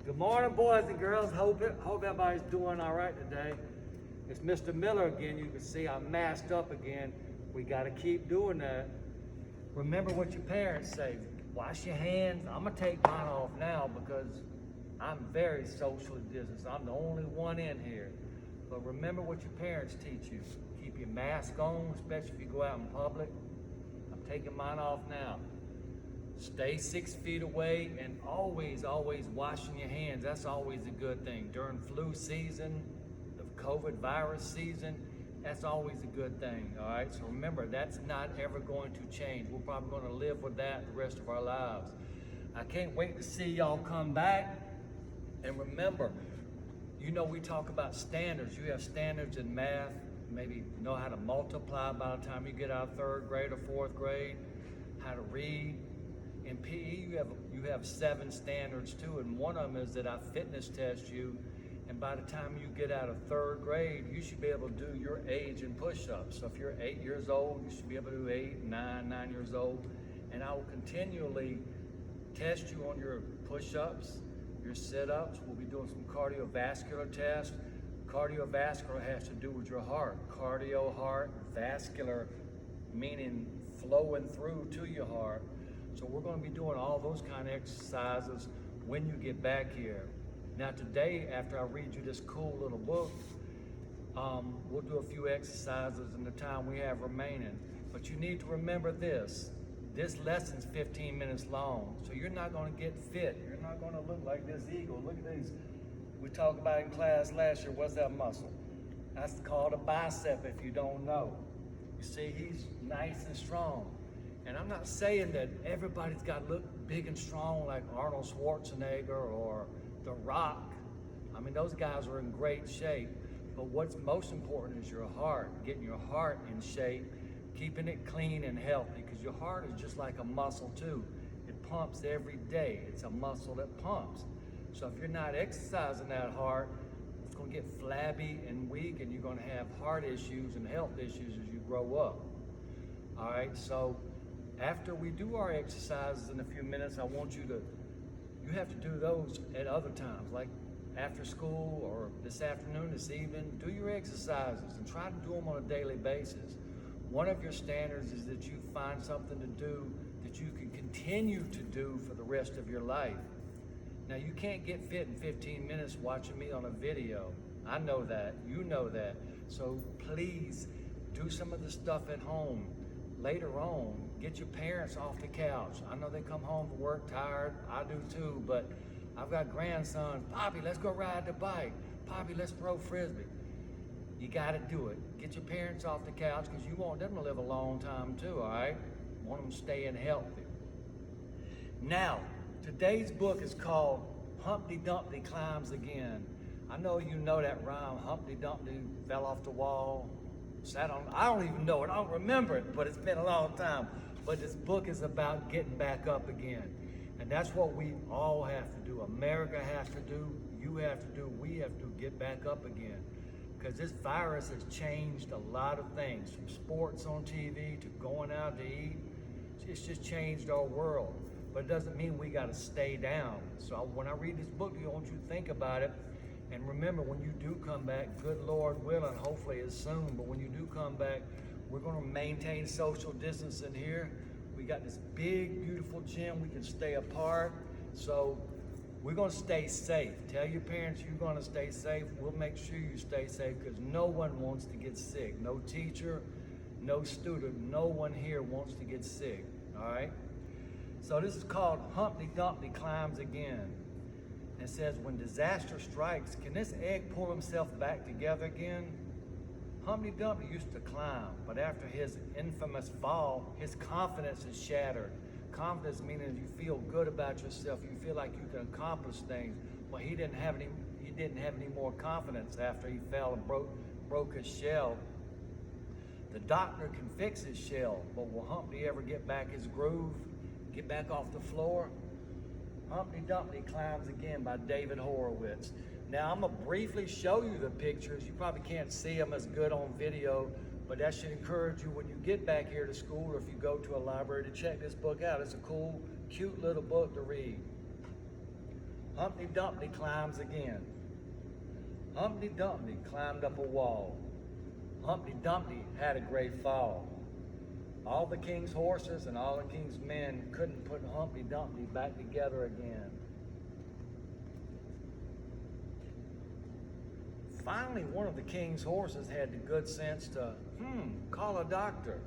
Good morning, boys and girls. Hope everybody's doing all right today. It's Mr. Miller again. You can see I'm masked up again. We got to keep doing that. Remember what your parents say. Wash your hands. I'm going to take mine off now because I'm very socially distanced. I'm the only one in here. But remember what your parents teach you. Keep your mask on, especially if you go out in public. I'm taking mine off now. Stay 6 feet away and always washing your hands. That's always a good thing. During flu season, the COVID virus season, that's always a good thing, all right? So remember, that's not ever going to change. We're probably going to live with that the rest of our lives. I can't wait to see y'all come back. And remember, you know we talk about standards. You have standards in math, maybe know how to multiply by the time you get out of 3rd grade or 4th grade, how to read. In PE, you have 7 standards too, and one of them is that I fitness test you, and by the time you get out of 3rd grade, you should be able to do your age in push-ups. So if you're 8 years old, you should be able to do 8, 9 years old, and I will continually test you on your push-ups, your sit-ups. We'll be doing some cardiovascular tests. Cardiovascular has to do with your heart. Cardio, heart, vascular, meaning flowing through to your heart. So we're going to be doing all those kind of exercises when you get back here. Now today, after I read you this cool little book, we'll do a few exercises in the time we have remaining. But you need to remember this. This lesson's 15 minutes long, so you're not going to get fit. You're not going to look like this eagle. Look at these. We talked about in class last year, what's that muscle? That's called a bicep if you don't know. You see, he's nice and strong. And I'm not saying that everybody's got to look big and strong like Arnold Schwarzenegger or The Rock. I mean, those guys are in great shape. But what's most important is your heart, getting your heart in shape, keeping it clean and healthy, because your heart is just like a muscle too. It pumps every day. It's a muscle that pumps. So if you're not exercising that heart, it's going to get flabby and weak, and you're going to have heart issues and health issues as you grow up. All right, so after we do our exercises in a few minutes, I want you have to do those at other times, like after school or this afternoon, this evening. Do your exercises and try to do them on a daily basis. One of your standards is that you find something to do that you can continue to do for the rest of your life. Now, you can't get fit in 15 minutes watching me on a video. I know that, you know that. So please do some of the stuff at home. Later on, get your parents off the couch. I know they come home from work tired. I do too, but I've got grandsons. Poppy, let's go ride the bike. Poppy, let's throw frisbee. You got to do it. Get your parents off the couch because you want them to live a long time too, all right? You want them staying healthy. Now, today's book is called Humpty Dumpty Climbs Again. I know you know that rhyme. Humpty Dumpty fell off the wall. I don't even know it. I don't remember it, but it's been a long time. But this book is about getting back up again. And that's what we all have to do. America has to do, you have to do, we have to get back up again. Because this virus has changed a lot of things, from sports on TV to going out to eat. It's just changed our world. But it doesn't mean we got to stay down. So when I read this book, I want you to think about it. And remember, when you do come back, good Lord willing, hopefully it's soon, but when you do come back, we're going to maintain social distance in here. We got this big, beautiful gym. We can stay apart. So we're going to stay safe. Tell your parents you're going to stay safe. We'll make sure you stay safe because no one wants to get sick. No teacher, no student, no one here wants to get sick, all right? So this is called Humpty Dumpty Climbs Again. It says, when disaster strikes, can this egg pull himself back together again? Humpty Dumpty used to climb, but after his infamous fall, his confidence is shattered. Confidence meaning you feel good about yourself, you feel like you can accomplish things. Well, he didn't have any more confidence after he fell and broke his shell. The doctor can fix his shell, but will Humpty ever get back his groove, get back off the floor? Humpty Dumpty Climbs Again by David Horowitz. Now I'm gonna briefly show you the pictures. You probably can't see them as good on video, but that should encourage you when you get back here to school or if you go to a library to check this book out. It's a cool, cute little book to read. Humpty Dumpty climbs again. Humpty Dumpty climbed up a wall. Humpty Dumpty had a great fall. All the king's horses and all the king's men couldn't put Humpty Dumpty back together again. Finally, one of the king's horses had the good sense to, call a doctor.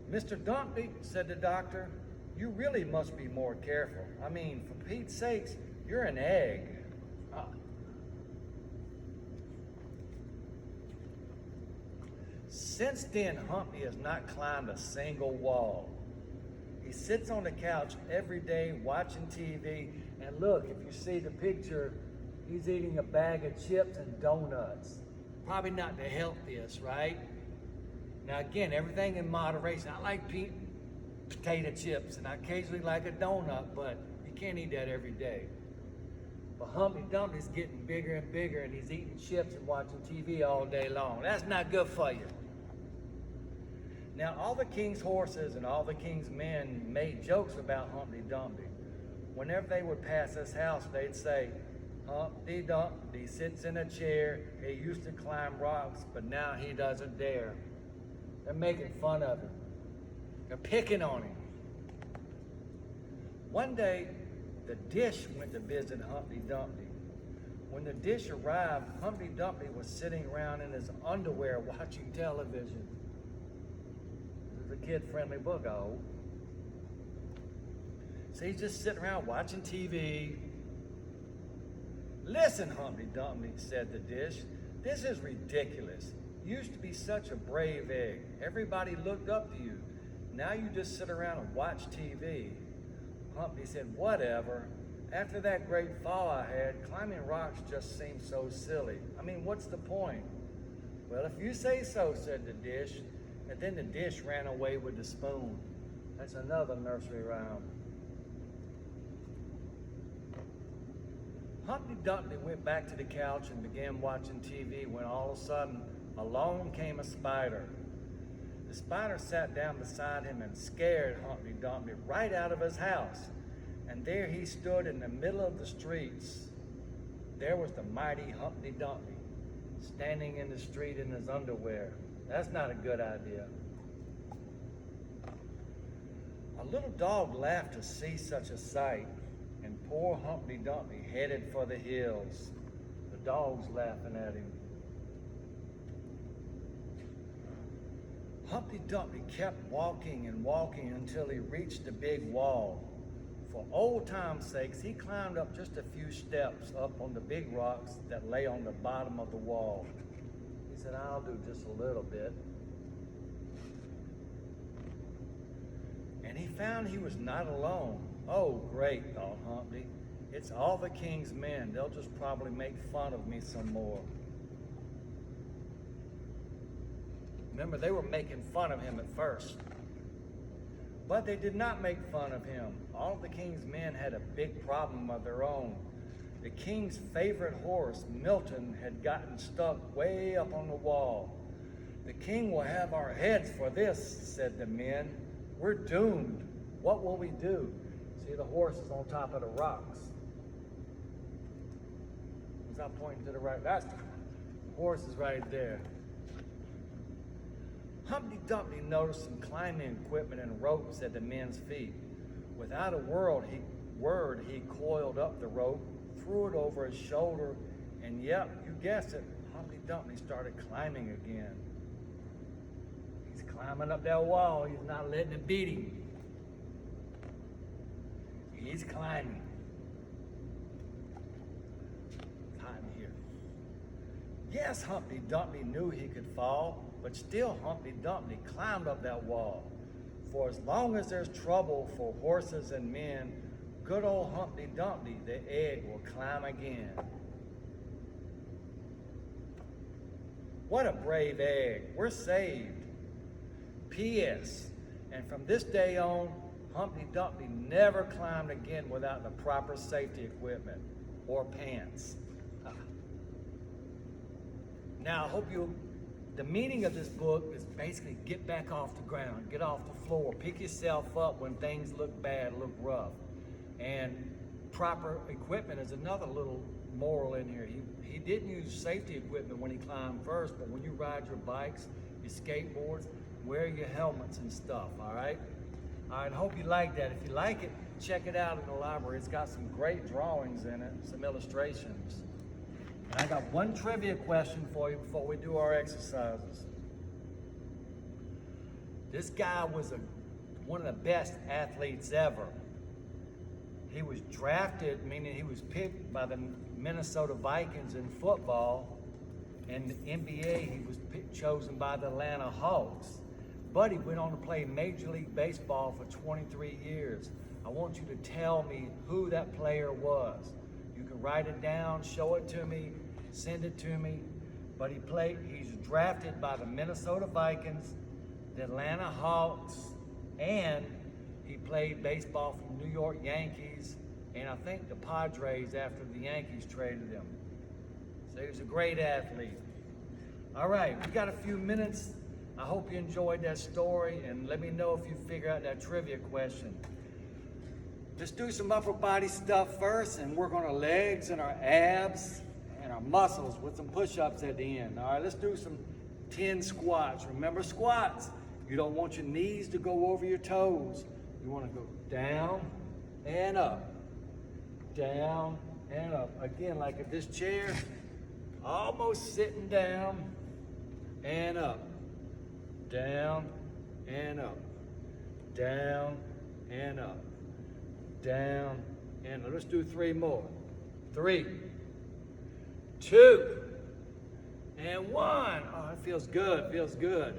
"Mr. Dumpty," said the doctor, "you really must be more careful. I mean, for Pete's sakes, you're an egg." Since then, Humpty has not climbed a single wall. He sits on the couch every day watching TV, and look, if you see the picture, he's eating a bag of chips and donuts. Probably not the healthiest, right? Now again, everything in moderation. I like potato chips, and I occasionally like a donut, but you can't eat that every day. But Humpty Dumpty's getting bigger and bigger, and he's eating chips and watching TV all day long. That's not good for you. Now, all the king's horses and all the king's men made jokes about Humpty Dumpty. Whenever they would pass his house, they'd say, "Humpty Dumpty sits in a chair. He used to climb rocks, but now he doesn't dare." They're making fun of him. They're picking on him. One day, the dish went to visit Humpty Dumpty. When the dish arrived, Humpty Dumpty was sitting around in his underwear watching television. This is a kid-friendly book, I hope. So he's just sitting around watching TV. "Listen, Humpty Dumpty," said the dish, "this is ridiculous. You used to be such a brave egg. Everybody looked up to you. Now you just sit around and watch TV." Humpty said, "Whatever. After that great fall I had, climbing rocks just seems so silly. I mean, what's the point?" "Well, if you say so," said the dish, and then the dish ran away with the spoon. That's another nursery rhyme. Humpty Dumpty went back to the couch and began watching TV when all of a sudden, along came a spider. The spider sat down beside him and scared Humpty Dumpty right out of his house. And there he stood in the middle of the streets. There was the mighty Humpty Dumpty, standing in the street in his underwear. That's not a good idea. A little dog laughed to see such a sight, and poor Humpty Dumpty headed for the hills. The dog's laughing at him. Humpty Dumpty kept walking and walking until he reached the big wall. For old time's sakes, he climbed up just a few steps up on the big rocks that lay on the bottom of the wall. He said, "I'll do just a little bit." And he found he was not alone. "Oh, great," thought Humpty. "It's all the king's men. They'll just probably make fun of me some more." Remember, they were making fun of him at first. But they did not make fun of him. All of the king's men had a big problem of their own. The king's favorite horse, Milton, had gotten stuck way up on the wall. "The king will have our heads for this," said the men. "We're doomed. What will we do?" See, the horse is on top of the rocks. He's not pointing to the right. That's the horse is right there. Humpty Dumpty noticed some climbing equipment and ropes at the men's feet. Without a word, he coiled up the rope, threw it over his shoulder, and yep, you guessed it, Humpty Dumpty started climbing again. He's climbing up that wall. He's not letting it beat him. He's climbing. It's hot in here. Yes, Humpty Dumpty knew he could fall, but still Humpty Dumpty climbed up that wall. For as long as there's trouble for horses and men, good old Humpty Dumpty, the egg, will climb again. What a brave egg. We're saved. P.S. And from this day on, Humpty Dumpty never climbed again without the proper safety equipment or pants. Now, I hope the meaning of this book is basically get back off the ground, get off the floor, pick yourself up when things look bad, look rough, and proper equipment is another little moral in here. He didn't use safety equipment when he climbed first, but when you ride your bikes, your skateboards, wear your helmets and stuff, all right? All right, hope you like that. If you like it, check it out in the library. It's got some great drawings in it, some illustrations. And I got one trivia question for you before we do our exercises. This guy was one of the best athletes ever. He was drafted, meaning he was picked by the Minnesota Vikings in football. In the NBA, he was chosen by the Atlanta Hawks. But he went on to play Major League Baseball for 23 years. I want you to tell me who that player was. You can write it down, show it to me, send it to me. But he's drafted by the Minnesota Vikings, the Atlanta Hawks, and he played baseball for the New York Yankees, and I think the Padres after the Yankees traded him. So he was a great athlete. All right, we got a few minutes. I hope you enjoyed that story, and let me know if you figure out that trivia question. Let's do some upper body stuff first and work on our legs and our abs and our muscles with some push-ups at the end. All right, let's do some 10 squats. Remember squats. You don't want your knees to go over your toes. You want to go down and up, down and up. Again, like if this chair, almost sitting down and up, down and up, down and up, down and up. Let's do 3 more. 3, 2, and 1. Oh, it feels good, feels good.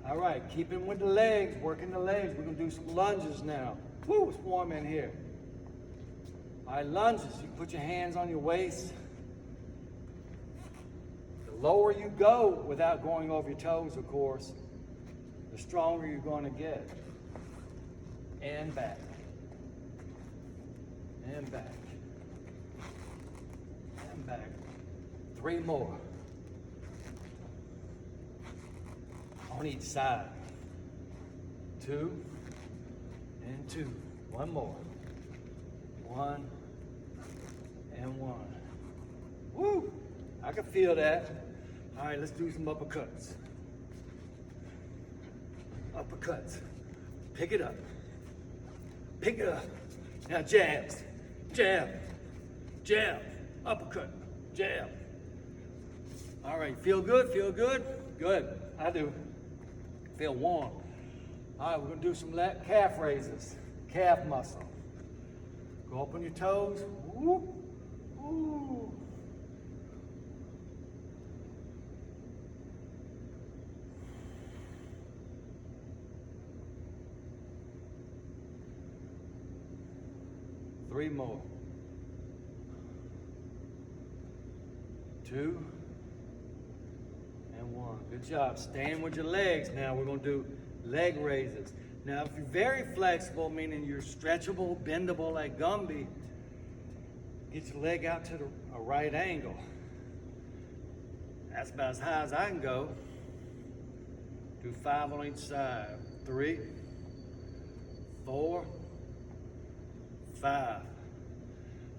All right, keeping with the legs, working the legs. We're gonna do some lunges now. Woo, it's warm in here. All right, lunges, you put your hands on your waist. The lower you go without going over your toes, of course, the stronger you're gonna get. And back. And back. And back. 3 more. On each side. 2 and 2. 1 more. 1 and 1. Woo! I can feel that. All right, let's do some uppercuts. Uppercuts. Pick it up. Pick it up. Now jabs. Jab. Jab. Uppercut. Jab. All right, feel good? Feel good? Good. I do. Feel warm. All right, we're gonna do some calf raises, calf muscle. Go up on your toes. Whoop, whoop. Three more. 2 and 1. Good job. Stand with your legs. Now we're going to do leg raises. Now if you're very flexible, meaning you're stretchable, bendable like Gumby, get your leg out to a right angle. That's about as high as I can go. Do 5 on each side. 3, 4, 5.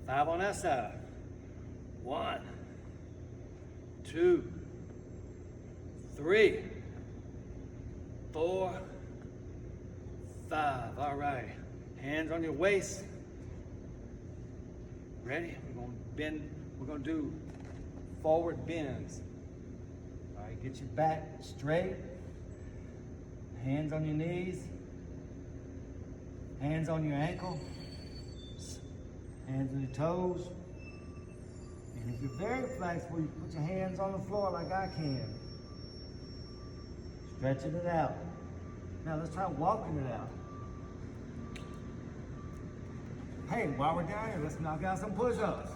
5 on that side. 1, 2, 3, 4, 5. All right. Hands on your waist. Ready? We're going to bend. We're going to do forward bends. All right. Get your back straight. Hands on your knees. Hands on your ankle. Hands on your toes. And if you're very flexible, you put your hands on the floor like I can. Stretching it out. Now let's try walking it out. Hey, while we're down here, let's knock out some push-ups.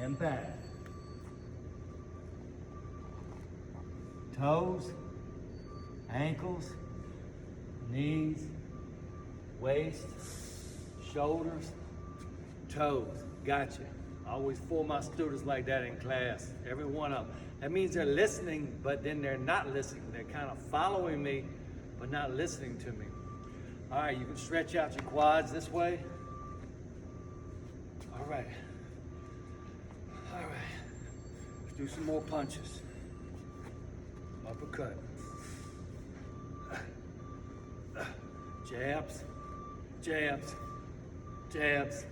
And back. Toes, ankles, knees, waist, shoulders, toes. Gotcha. I always fool my students like that in class, every one of them. That means they're listening, but then they're not listening. They're kind of following me, but not listening to me. All right, you can stretch out your quads this way. All right. All right. Let's do some more punches. Uppercut. Jabs. Jabs. Jabs.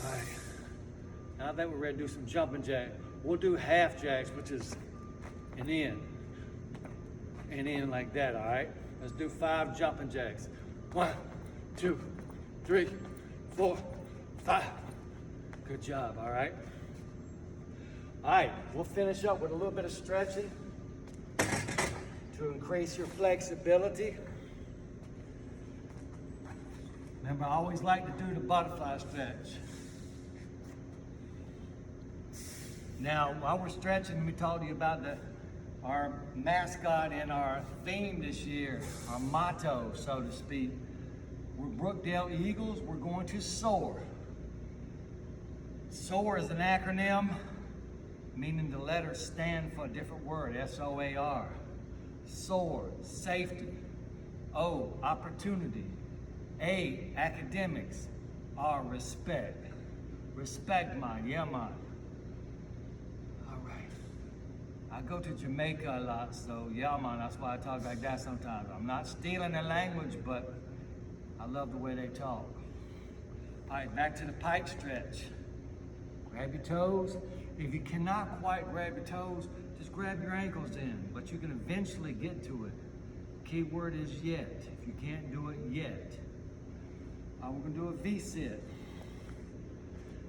All right. Now that we're ready to do some jumping jacks, we'll do half jacks, which is an in like that, all right? Let's do 5 jumping jacks. 1, 2, 3, 4, 5. Good job, all right? All right, we'll finish up with a little bit of stretching to increase your flexibility. Remember, I always like to do the butterfly stretch. Now, while we're stretching, let me talk to you about our mascot and our theme this year, our motto, so to speak. We're Brookdale Eagles. We're going to soar. SOAR is an acronym, meaning the letters stand for a different word, S-O-A-R. SOAR, safety. O, opportunity. A, academics. R, respect. Respect mine, yeah mine. I go to Jamaica a lot, so yeah, man, that's why I talk like that sometimes. I'm not stealing their language, but I love the way they talk. All right, back to the pike stretch. Grab your toes. If you cannot quite grab your toes, just grab your ankles in, but you can eventually get to it. Key word is yet, if you can't do it yet. We're gonna do a V-sit.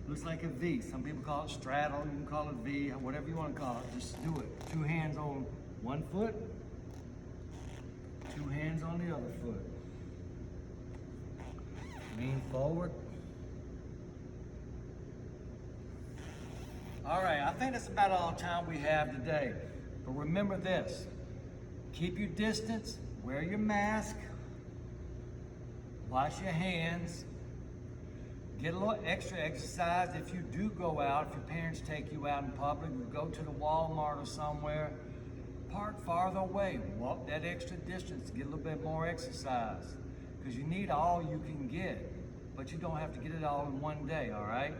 Looks like a V. Some people call it straddle, you can call it V, whatever you want to call it. Just do it. 2 hands on one foot, 2 hands on the other foot. Lean forward. All right, I think that's about all the time we have today. But remember this, keep your distance, wear your mask, wash your hands, get a little extra exercise if you do go out, if your parents take you out in public, you go to the Walmart or somewhere, park farther away, walk that extra distance, get a little bit more exercise. Because you need all you can get, but you don't have to get it all in one day, all right?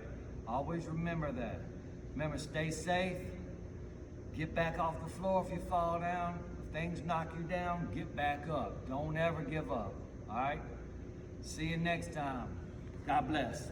Always remember that. Remember, stay safe, get back off the floor if you fall down. If things knock you down, get back up. Don't ever give up, all right? See you next time. God bless.